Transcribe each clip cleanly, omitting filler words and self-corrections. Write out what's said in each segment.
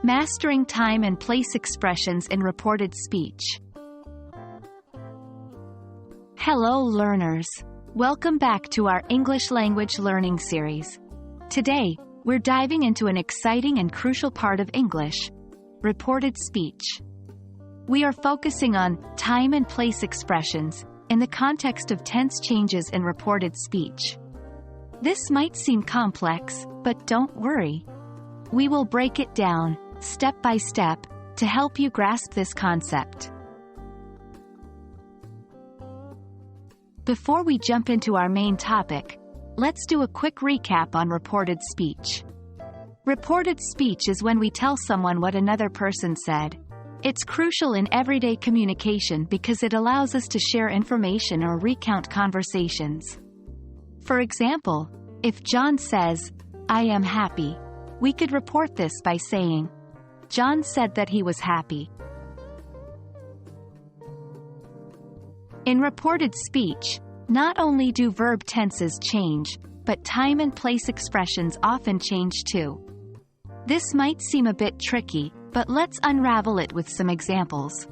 Mastering time and place expressions in reported speech. Hello learners! Welcome back to our English language learning series. Today, we're diving into an exciting and crucial part of English: reported speech. We are focusing on time and place expressions in the context of tense changes in reported speech. This might seem complex, but don't worry. We will break it down, step by step, to help you grasp this concept. Before we jump into our main topic, let's do a quick recap on reported speech. Reported speech is when we tell someone what another person said. It's crucial in everyday communication because it allows us to share information or recount conversations. For example, if John says, "I am happy," we could report this by saying, "John said that he was happy." In reported speech, not only do verb tenses change, but time and place expressions often change too. This might seem a bit tricky, but let's unravel it with some examples.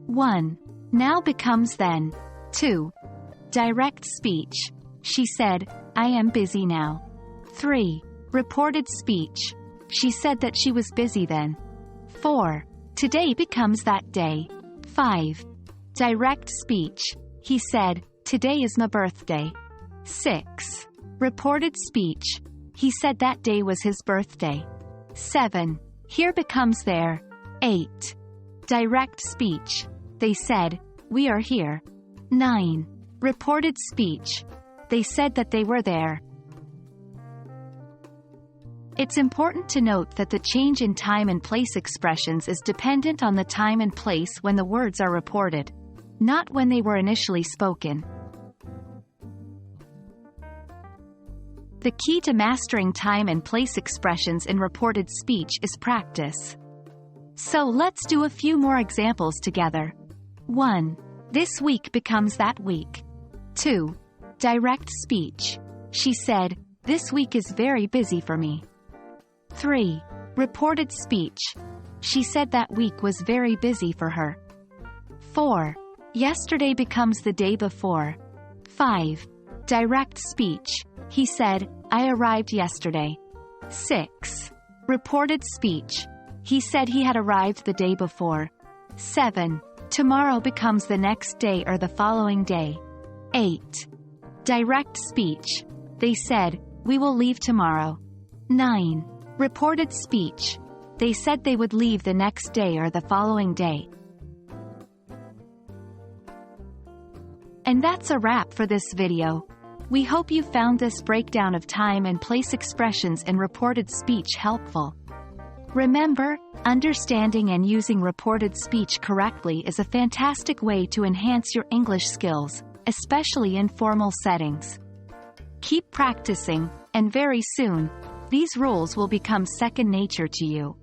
1. Now becomes then. 2. Direct speech. She said, "I am busy now." 3. Reported speech. She said that she was busy then. 4. Today becomes that day. 5. Direct speech. He said, "Today is my birthday." 6. Reported speech. He said that day was his birthday. 7. Here becomes there. 8. Direct speech. They said, "We are here." 9. Reported speech. They said that they were there. It's important to note that the change in time and place expressions is dependent on the time and place when the words are reported, not when they were initially spoken. The key to mastering time and place expressions in reported speech is practice. So let's do a few more examples together. 1. This week becomes that week. 2. Direct speech. She said, "This week is very busy for me." 3. Reported speech. She said that week was very busy for her. 4. Yesterday becomes the day before. 5. Direct speech. He said, "I arrived yesterday." 6. Reported speech. He said he had arrived the day before. 7. Tomorrow becomes the next day or the following day. 8. Direct speech. They said, "We will leave tomorrow." 9. Reported speech. They said they would leave the next day or the following day. And that's a wrap for this video. We hope you found this breakdown of time and place expressions in reported speech helpful. Remember, understanding and using reported speech correctly is a fantastic way to enhance your English skills, especially in formal settings. Keep practicing, and very soon, these rules will become second nature to you.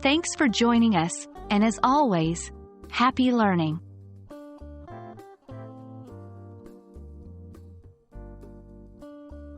Thanks for joining us, and as always, happy learning!